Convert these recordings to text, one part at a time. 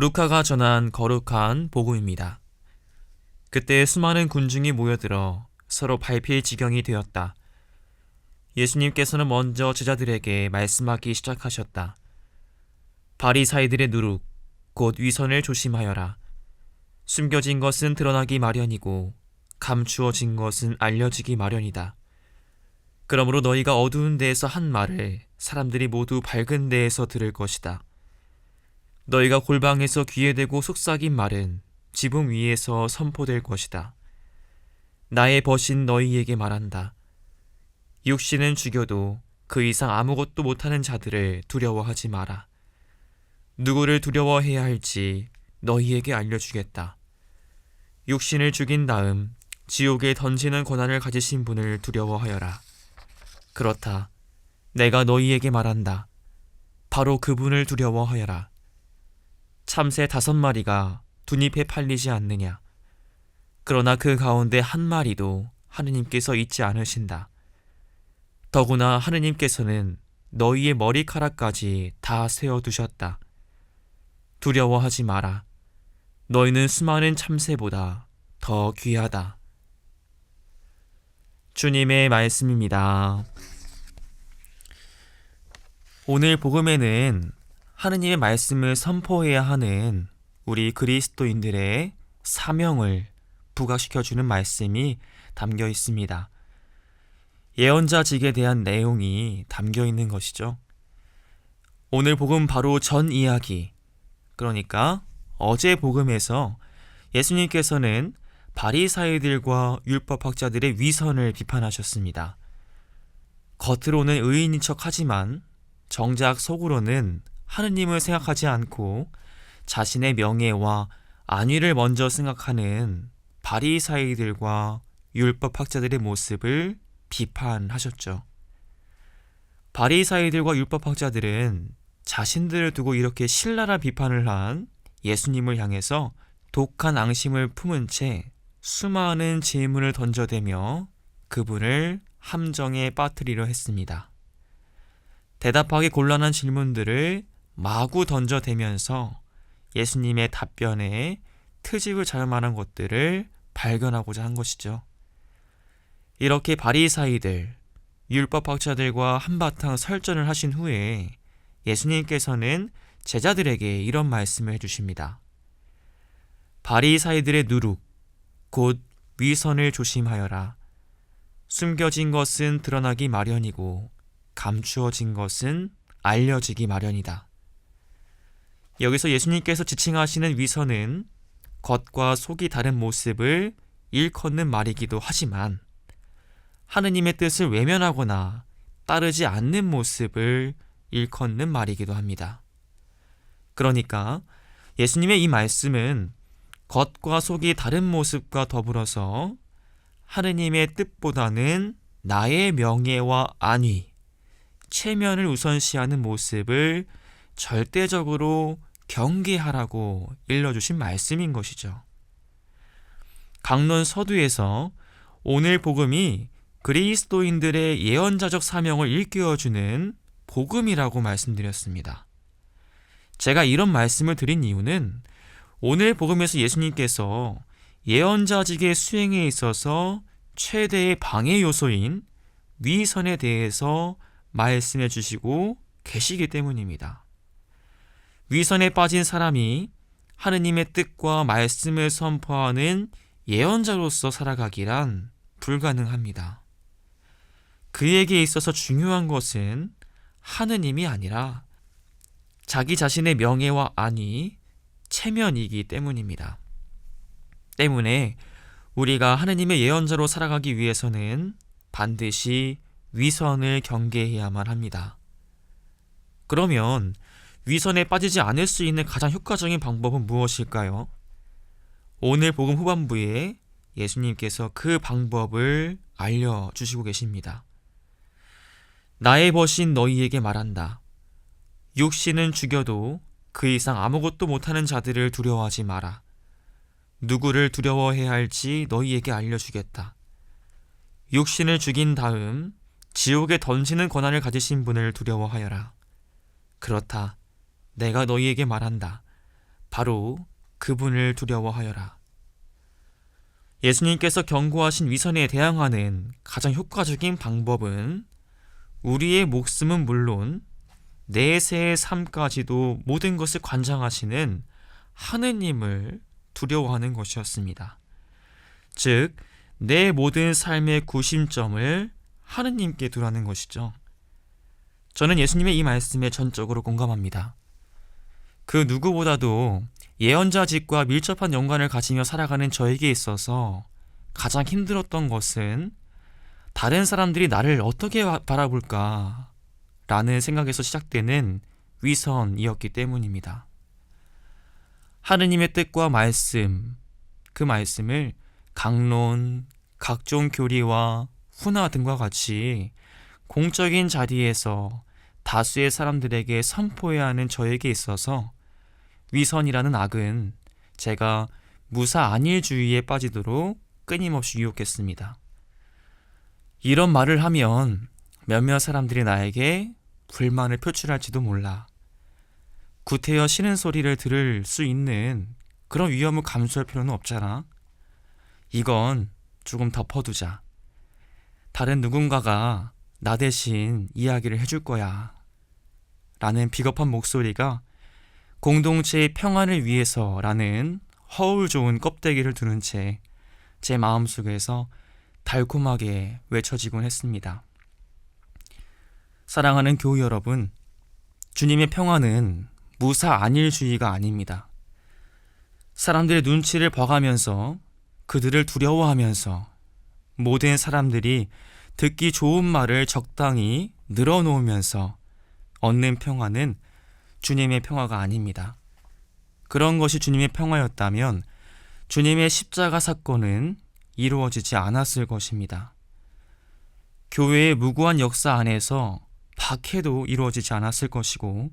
루카가 전한 거룩한 복음입니다. 그때 수많은 군중이 모여들어 서로 밟힐 지경이 되었다. 예수님께서는 먼저 제자들에게 말씀하기 시작하셨다. 바리사이들의 누룩, 곧 위선을 조심하여라. 숨겨진 것은 드러나기 마련이고 감추어진 것은 알려지기 마련이다. 그러므로 너희가 어두운 데에서 한 말을 사람들이 모두 밝은 데에서 들을 것이다. 너희가 골방에서 귀에 대고 속삭인 말은 지붕 위에서 선포될 것이다. 나의 벗인 너희에게 말한다. 육신은 죽여도 그 이상 아무것도 못하는 자들을 두려워하지 마라. 누구를 두려워해야 할지 너희에게 알려주겠다. 육신을 죽인 다음 지옥에 던지는 권한을 가지신 분을 두려워하여라. 그렇다. 내가 너희에게 말한다. 바로 그분을 두려워하여라. 참새 5마리가 두 잎에 팔리지 않느냐. 그러나 그 가운데 한 마리도 하느님께서 잊지 않으신다. 더구나 하느님께서는 너희의 머리카락까지 다 세어두셨다. 두려워하지 마라. 너희는 수많은 참새보다 더 귀하다. 주님의 말씀입니다. 오늘 복음에는 하느님의 말씀을 선포해야 하는 우리 그리스도인들의 사명을 부각시켜주는 말씀이 담겨 있습니다. 예언자직에 대한 내용이 담겨 있는 것이죠. 오늘 복음 바로 전 이야기, 그러니까 어제 복음에서 예수님께서는 바리사이들과 율법학자들의 위선을 비판하셨습니다. 겉으로는 의인인 척하지만 정작 속으로는 하느님을 생각하지 않고 자신의 명예와 안위를 먼저 생각하는 바리사이들과 율법학자들의 모습을 비판하셨죠. 바리사이들과 율법학자들은 자신들을 두고 이렇게 신랄한 비판을 한 예수님을 향해서 독한 앙심을 품은 채 수많은 질문을 던져대며 그분을 함정에 빠뜨리려 했습니다. 대답하기 곤란한 질문들을 마구 던져대면서 예수님의 답변에 트집을 잡을 만한 것들을 발견하고자 한 것이죠. 이렇게 바리사이들, 율법학자들과 한바탕 설전을 하신 후에 예수님께서는 제자들에게 이런 말씀을 해주십니다. 바리사이들의 누룩, 곧 위선을 조심하여라. 숨겨진 것은 드러나기 마련이고 감추어진 것은 알려지기 마련이다. 여기서 예수님께서 지칭하시는 위선은 겉과 속이 다른 모습을 일컫는 말이기도 하지만 하느님의 뜻을 외면하거나 따르지 않는 모습을 일컫는 말이기도 합니다. 그러니까 예수님의 이 말씀은 겉과 속이 다른 모습과 더불어서 하느님의 뜻보다는 나의 명예와 안위, 체면을 우선시하는 모습을 절대적으로 경계하라고 일러주신 말씀인 것이죠. 강론 서두에서 오늘 복음이 그리스도인들의 예언자적 사명을 일깨워주는 복음이라고 말씀드렸습니다. 제가 이런 말씀을 드린 이유는 오늘 복음에서 예수님께서 예언자직의 수행에 있어서 최대의 방해 요소인 위선에 대해서 말씀해 주시고 계시기 때문입니다. 위선에 빠진 사람이 하느님의 뜻과 말씀을 선포하는 예언자로서 살아가기란 불가능합니다. 그에게 있어서 중요한 것은 하느님이 아니라 자기 자신의 명예와 안위, 체면이기 때문입니다. 때문에 우리가 하느님의 예언자로 살아가기 위해서는 반드시 위선을 경계해야만 합니다. 그러면 위선에 빠지지 않을 수 있는 가장 효과적인 방법은 무엇일까요? 오늘 복음 후반부에 예수님께서 그 방법을 알려주시고 계십니다. 나의 벗인 너희에게 말한다. 육신은 죽여도 그 이상 아무것도 못하는 자들을 두려워하지 마라. 누구를 두려워해야 할지 너희에게 알려주겠다. 육신을 죽인 다음 지옥에 던지는 권한을 가지신 분을 두려워하여라. 그렇다. 내가 너희에게 말한다. 바로 그분을 두려워하여라. 예수님께서 경고하신 위선에 대항하는 가장 효과적인 방법은 우리의 목숨은 물론 내세의 삶까지도 모든 것을 관장하시는 하느님을 두려워하는 것이었습니다. 즉, 내 모든 삶의 구심점을 하느님께 두라는 것이죠. 저는 예수님의 이 말씀에 전적으로 공감합니다. 그 누구보다도 예언자직과 밀접한 연관을 가지며 살아가는 저에게 있어서 가장 힘들었던 것은 다른 사람들이 나를 어떻게 바라볼까 라는 생각에서 시작되는 위선이었기 때문입니다. 하느님의 뜻과 말씀, 그 말씀을 강론, 각종 교리와 훈화 등과 같이 공적인 자리에서 다수의 사람들에게 선포해야 하는 저에게 있어서 위선이라는 악은 제가 무사안일주의에 빠지도록 끊임없이 유혹했습니다. 이런 말을 하면 몇몇 사람들이 나에게 불만을 표출할지도 몰라. 구태여 싫은 소리를 들을 수 있는 그런 위험을 감수할 필요는 없잖아. 이건 조금 덮어두자. 다른 누군가가 나 대신 이야기를 해줄 거야. 라는 비겁한 목소리가 공동체의 평안을 위해서라는 허울 좋은 껍데기를 두른 채 제 마음속에서 달콤하게 외쳐지곤 했습니다. 사랑하는 교우 여러분, 주님의 평안은 무사안일주의가 아닙니다. 사람들의 눈치를 봐가면서 그들을 두려워하면서 모든 사람들이 듣기 좋은 말을 적당히 늘어놓으면서 얻는 평화는 주님의 평화가 아닙니다. 그런 것이 주님의 평화였다면 주님의 십자가 사건은 이루어지지 않았을 것입니다. 교회의 무고한 역사 안에서 박해도 이루어지지 않았을 것이고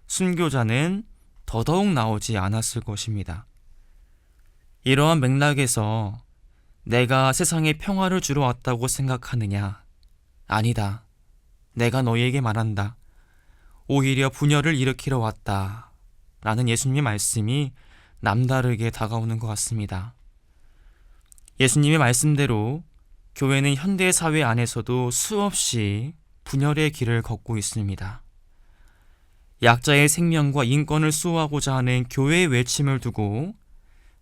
순교자는 더더욱 나오지 않았을 것입니다. 이러한 맥락에서 내가 세상에 평화를 주러 왔다고 생각하느냐? 아니다. 내가 너희에게 말한다. 오히려 분열을 일으키러 왔다. 라는 예수님의 말씀이 남다르게 다가오는 것 같습니다. 예수님의 말씀대로 교회는 현대사회 안에서도 수없이 분열의 길을 걷고 있습니다. 약자의 생명과 인권을 수호하고자 하는 교회의 외침을 두고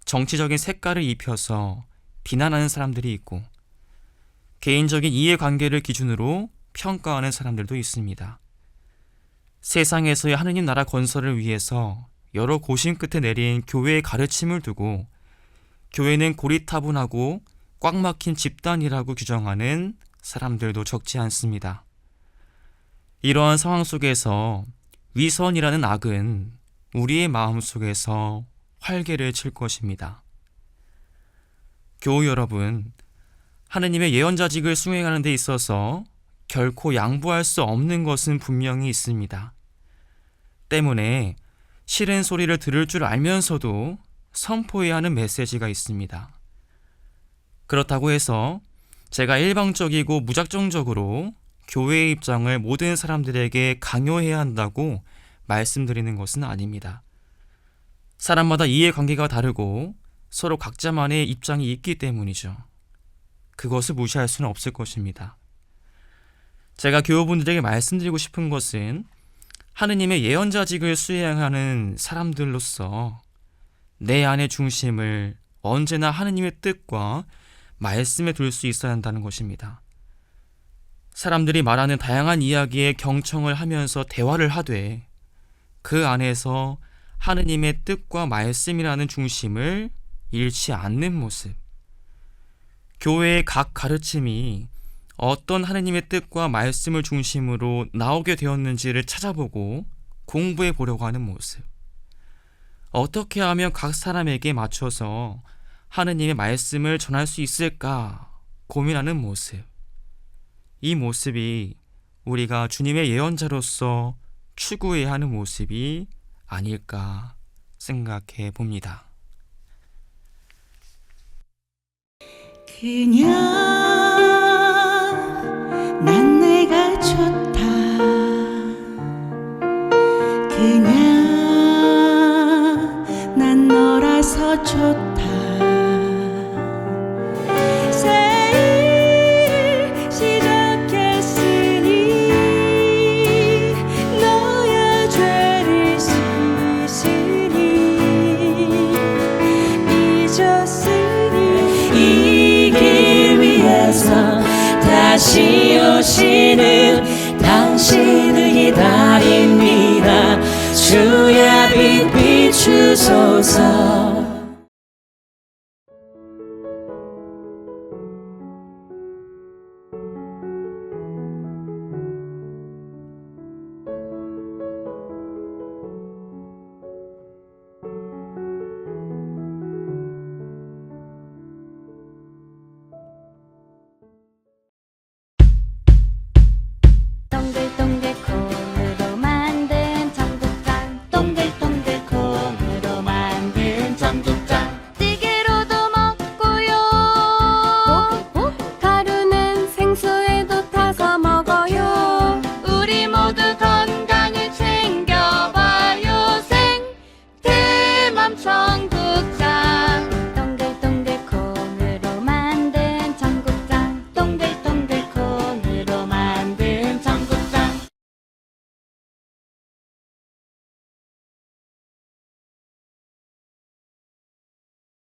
정치적인 색깔을 입혀서 비난하는 사람들이 있고 개인적인 이해관계를 기준으로 평가하는 사람들도 있습니다. 세상에서의 하느님 나라 건설을 위해서 여러 고심 끝에 내린 교회의 가르침을 두고 교회는 고리타분하고 꽉 막힌 집단이라고 규정하는 사람들도 적지 않습니다. 이러한 상황 속에서 위선이라는 악은 우리의 마음 속에서 활개를 칠 것입니다. 교우 여러분, 하느님의 예언자직을 수행하는 데 있어서 결코 양보할 수 없는 것은 분명히 있습니다. 때문에 싫은 소리를 들을 줄 알면서도 선포해야 하는 메시지가 있습니다. 그렇다고 해서 제가 일방적이고 무작정적으로 교회의 입장을 모든 사람들에게 강요해야 한다고 말씀드리는 것은 아닙니다. 사람마다 이해관계가 다르고 서로 각자만의 입장이 있기 때문이죠. 그것을 무시할 수는 없을 것입니다. 제가 교우분들에게 말씀드리고 싶은 것은 하느님의 예언자직을 수행하는 사람들로서 내 안의 중심을 언제나 하느님의 뜻과 말씀에 둘 수 있어야 한다는 것입니다. 사람들이 말하는 다양한 이야기에 경청을 하면서 대화를 하되 그 안에서 하느님의 뜻과 말씀이라는 중심을 잃지 않는 모습. 교회의 각 가르침이 어떤 하느님의 뜻과 말씀을 중심으로 나오게 되었는지를 찾아보고 공부해 보려고 하는 모습. 어떻게 하면 각 사람에게 맞춰서 하느님의 말씀을 전할 수 있을까 고민하는 모습. 이 모습이 우리가 주님의 예언자로서 추구해야 하는 모습이 아닐까 생각해 봅니다. 그냥 난 내가 좋다. 그냥 좋다. 새 일 시작했으니 너의 죄를 씻으니 잊었으니 이 길 위에서 다시 오시는 당신을 기다립니다. 주의 빛 비추소서.